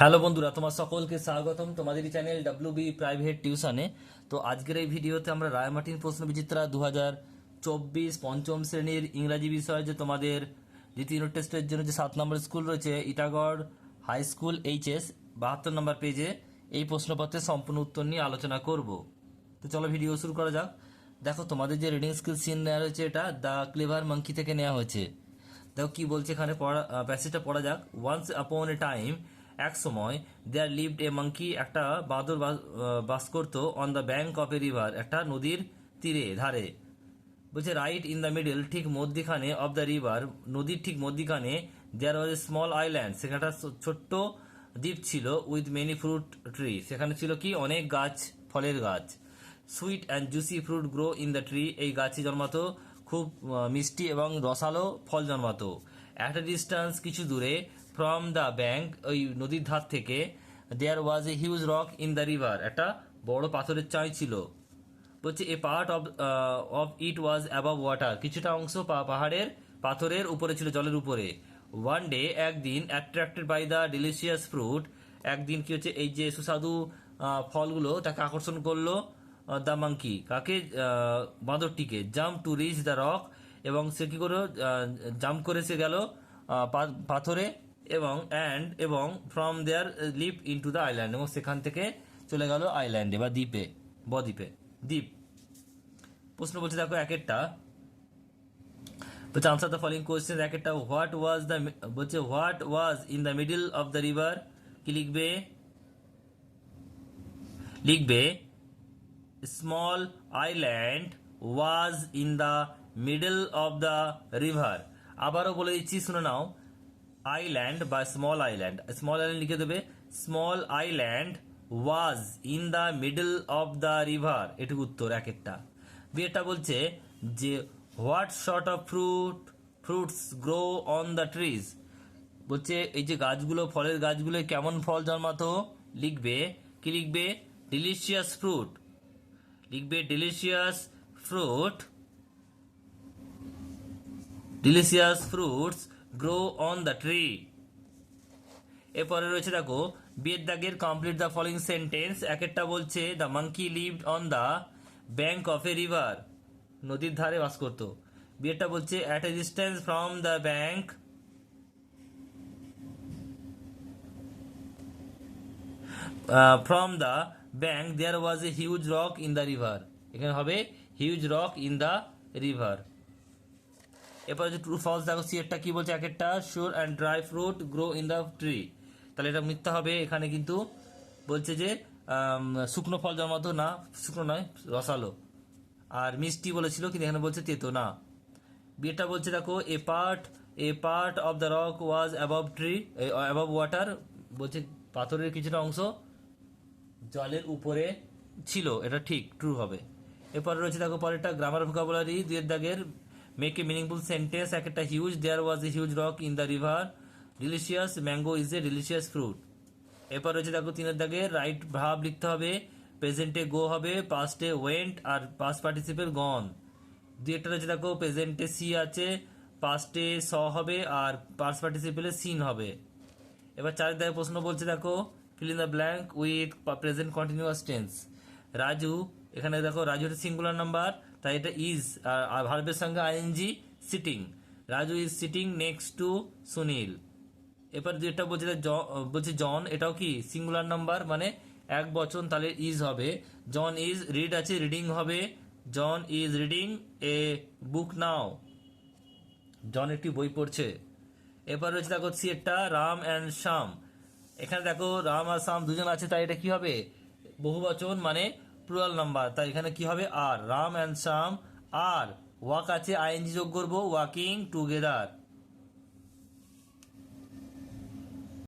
Hello বন্ধুরা, তোমার সকলকে স্বাগতম তোমাদের চ্যানেল ডাব্লিউবি প্রাইভেট টিউশনে। তো আজকের এই ভিডিওতে আমরা রায়মার্টিন প্রশ্ন বিচিত্রা 2024 পঞ্চম শ্রেণীর ইংরাজি বিষয়ে যে তোমাদের দ্বিতীয় ইউনিট টেস্টের জন্য যে 7 নম্বর স্কুল রয়েছে ইটাগড় হাই স্কুল এইচএস 72 নম্বর পেজে এই প্রশ্নপত্রের সম্পূর্ণ উত্তর নিয়ে আলোচনা করব। তো চলো ভিডিও শুরু করা যাক। দেখো তোমাদের যে রিডিং স্কিল সিন নেওয়া হয়েছে এটা দ্য ক্লেভার মাঙ্কি থেকে নেওয়া হয়েছে। দেখো কি বলছে এখানে, প্যাসেজটা পড়া যাক। ওয়ান্স আপন এ টাইম, এক সময়, দেয়ার লিভড এ মাঙ্কি, একটা বাঁদর বাস করতো, on the bank of a river, একটা নদীর ধারে। বলছে রাইট ইন দ্য মিডল, ঠিক মধ্যিখানে, অফ দ্য রিভার, নদীর ঠিক মধ্যিখানে, দেয়ার ওয়াজ এ স্মল আইল্যান্ড, সেখানে একটা ছোট্ট দ্বীপ ছিল, উইথ মেনি ফ্রুট ট্রি, সেখানে ছিল কি অনেক গাছ, ফলের গাছ। Sweet and juicy fruit grow in the tree, এই গাছে জন্মাতো খুব মিষ্টি এবং রসালো ফল জন্মাতো। অ্যাট এ ডিস্টেন্স, কিছু দূরে, ফ্রম দ্য ব্যাঙ্ক, ওই নদীর ধার থেকে, there was a huge rock in the river, একটা বড় পাথরের চাই ছিল। বলছে a part of it was above water, কিছুটা অংশ পাহাড়ের পাথরের উপরে ছিল, জলের উপরে। ওয়ান ডে, একদিন, attracted by the delicious fruit, একদিন কি হচ্ছে এই যে সুস্বাদু ফলগুলো তাকে আকর্ষণ করলো দ্য মাঙ্কি, কাকে, বাঁদরটিকে। Jump to reach the rock, এবং সে কি করে জাম্প করে সে গেল পাথরে, এবং from there leap into the island, এবং সেখান থেকে চলে গেল আইল্যান্ডে বা দ্বীপে, দ্বীপ। প্রশ্ন বলছে দেখো এক একটা, বলছে আনসার দ্য ফলোইং কোয়েশ্চেন। এক একটা, what was in the middle of the river, কি লিখবে small island was in the middle of the river. আবারও বলে দিচ্ছি, শুনে নাও। আইল্যান্ড বা স্মল আইল্যান্ড লিখে দেবে, small island was in the middle of the river, এটুকু উত্তর এক একটা। বিয়েটা বলছে যে what sort of fruits grow on the trees, বলছে এই যে গাছগুলো, ফলের গাছগুলো কেমন ফল জন্মাতো, লিখবে delicious fruit, delicious fruits grow on the tree. এরপরে রয়েছে দেখো বিয়ের দাগের কমপ্লিট দ্য ফলোইং সেন্টেন্স। এক একটা বলছে the monkey lived on the bank of a river, নদীর ধারে বাস করতো। বিয়েরটা বলছে at a distance from the bank, there was a huge rock in the river, এখানে হবে huge rock in the river. এরপর যে ট্রু ফলস দেখো, সি এরটা কি বলছে, এক একটা sure and dry fruit grow in the tree, তাহলে এটা মিথ্যা হবে। এখানে কিন্তু বলছে যে শুকনো ফল জন্মাতো না, শুকনো নয়, রসালো। আর মিষ্টি বলেছিল, কিন্তু এখানে বলছে তেতো না। বিয়েটা বলছে দেখো a part of the rock was above water, বলছে পাথরের কিছুটা অংশ জলের উপরে ছিল, এটা ঠিক, ট্রু হবে। এরপরে রয়েছে দেখো পরেরটা গ্রামার ভোকাবুলারি, দুয়ের দাগের মেক এ মিনিংফুল সেন্টেন্স। এক একটা huge, there was a huge rock in the river, delicious, mango is a delicious fruit. এরপর রয়েছে দেখো তিনের দাগে রাইট ভার্ব লিখতে হবে, প্রেজেন্টে গো হবে, পাস্টে ওয়েন্ট, আর পাস্ট পার্টিসিপেল গন। দুই একটা রয়েছে দেখো প্রেজেন্টে সি আছে, পাস্টে স হবে, আর পাস্ট পার্টিসিপেলে সিন হবে। এবার চারের দাগে প্রশ্ন বলছে দেখো fill in the blank with present continuous tense. Raju, এখানে দেখো রাজু এটা সিঙ্গুলার নাম্বার, তাই এটা ইজ, আর ভার্বের সঙ্গে ING, sitting. Raju is sitting next to Sunil. এরপর যেটা বলছে জন, এটাও কি সিঙ্গুলার নাম্বার, মানে এক বচন, তাহলে ইজ হবে। জন ইজ, রিড আছে, রিডিং হবে, জন ইজ রিডিং এ বুক নাও, জন একটি বই পড়ছে। এরপর রয়েছে দেখো সি একটা রাম অ্যান্ড শ্যাম, এখানে দেখো রাম আর শ্যাম দুজন আছে, তাই এটা কি হবে বহু বচন, মানে প্লুরাল নাম্বার, তাই এখানে কি হবে আর, রাম অ্যান্ড শ্যাম আর, ওয়াক আছে, আইএনজি যোগ করবো, ওয়াকিং টুগেদার।